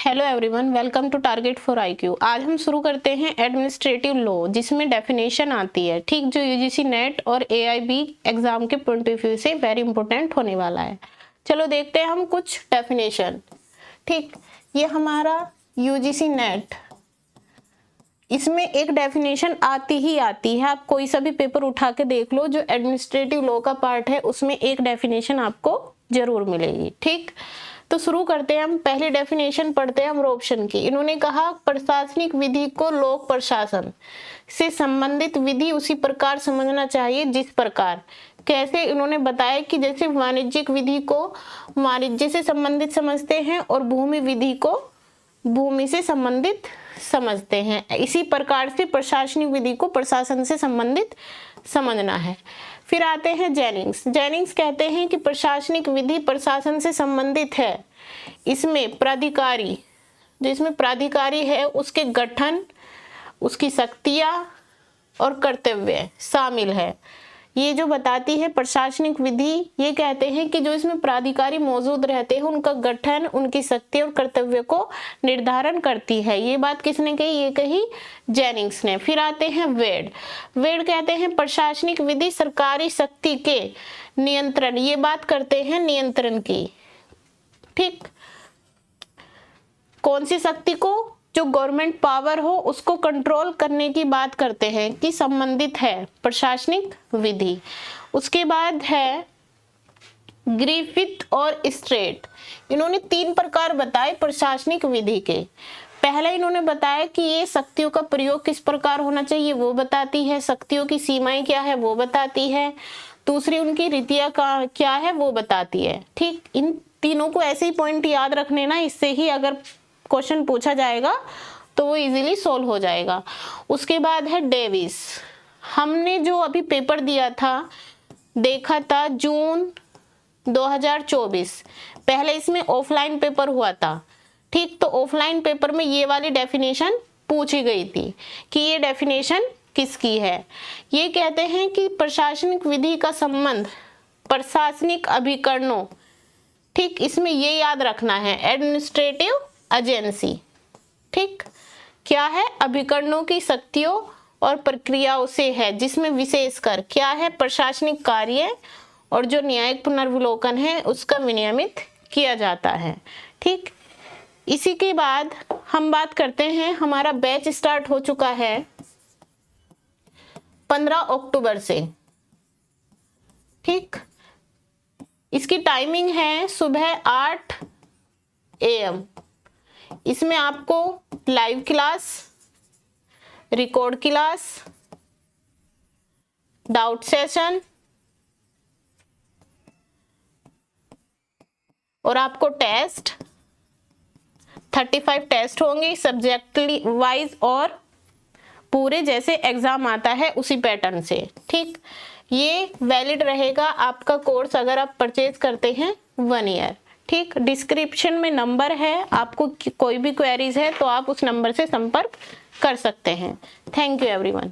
Hello everyone, welcome to target for IQ. आज हम शुरू करते हैं एडमिनिस्ट्रेटिव लॉ, जिसमें डेफिनेशन आती है, ठीक, जो यूजीसी नेट और एआईबी एग्जाम के पॉइंट ऑफ व्यू से वेरी इंपॉर्टेंट होने वाला है। चलो देखते हैं हम कुछ डेफिनेशन। ठीक, ये हमारा यूजीसी नेट, इसमें एक डेफिनेशन आती ही आती है। आप कोई सा भी पेपर उठा के देख लो, जो एडमिनिस्ट्रेटिव लॉ का पार्ट है उसमें एक डेफिनेशन आपको जरूर मिलेगी। ठीक, तो शुरू करते हैं हम। पहली डेफिनेशन पढ़ते हैं हम ऑप्शन की। इन्होंने कहा प्रशासनिक विधि को लोक प्रशासन से संबंधित विधि उसी प्रकार समझना चाहिए जिस प्रकार, कैसे इन्होंने बताया कि जैसे वाणिज्यिक विधि को वाणिज्य से संबंधित समझते हैं और भूमि विधि को भूमि से संबंधित समझते हैं, इसी प्रकार से प्रशासनिक विधि को प्रशासन से संबंधित समझना है। फिर आते हैं जेनिंग्स। जेनिंग्स कहते हैं कि प्रशासनिक विधि प्रशासन से संबंधित है, इसमें प्राधिकारी, जो इसमें प्राधिकारी है उसके गठन, उसकी शक्तियां और कर्तव्य शामिल है। ये जो बताती है प्रशासनिक विधि, ये कहते हैं कि जो इसमें प्राधिकारी मौजूद रहते हैं उनका गठन, उनकी शक्ति और कर्तव्य को निर्धारण करती है। ये बात किसने कही? ये कही जेनिंग्स ने। फिर आते हैं वेड। वेड कहते हैं प्रशासनिक विधि सरकारी शक्ति के नियंत्रण, ये बात करते हैं नियंत्रण की। ठीक, कौन सी शक्ति को? जो गवर्नमेंट पावर हो उसको कंट्रोल करने की बात करते हैं कि संबंधित है प्रशासनिक विधि। उसके बाद है ग्रिफिथ और स्ट्रेट। इन्होंने 3 प्रकार बताए प्रशासनिक विधि के। पहला इन्होंने बताया कि ये शक्तियों का प्रयोग किस प्रकार होना चाहिए वो बताती है, शक्तियों की सीमाएं क्या है वो बताती है, दूसरी उनकी रीतियां क्या है वो बताती है। ठीक, इन तीनों को ऐसे ही पॉइंट याद रखने ना, इससे ही अगर क्वेश्चन पूछा जाएगा तो वो इजीली सोल्व हो जाएगा। उसके बाद है डेविस। हमने जो अभी पेपर दिया था, देखा था जून 2024, पहले इसमें ऑफलाइन पेपर हुआ था। ठीक, तो ऑफलाइन पेपर में ये वाली डेफिनेशन पूछी गई थी कि ये डेफिनेशन किसकी है। ये कहते हैं कि प्रशासनिक विधि का संबंध प्रशासनिक अभिकरणों, ठीक, इसमें ये याद रखना है एडमिनिस्ट्रेटिव एजेंसी। ठीक, क्या है? अभिकरणों की शक्तियों और प्रक्रियाओं से है, जिसमें विशेषकर क्या है? प्रशासनिक कार्य और जो न्यायिक पुनर्विलोकन है उसका विनियमित किया जाता है। ठीक, इसी के बाद हम बात करते हैं, हमारा बैच स्टार्ट हो चुका है 15 अक्टूबर से। ठीक, इसकी टाइमिंग है सुबह 8 AM। इसमें आपको live class, record class, doubt session और आपको टेस्ट 35 टेस्ट होंगे सब्जेक्ट वाइज और पूरे जैसे एग्जाम आता है उसी पैटर्न से। ठीक, ये वैलिड रहेगा आपका कोर्स अगर आप परचेज करते हैं 1 ईयर। ठीक, डिस्क्रिप्शन में नंबर है, आपको कोई भी क्वेरीज है तो आप उस नंबर से संपर्क कर सकते हैं। Thank you everyone.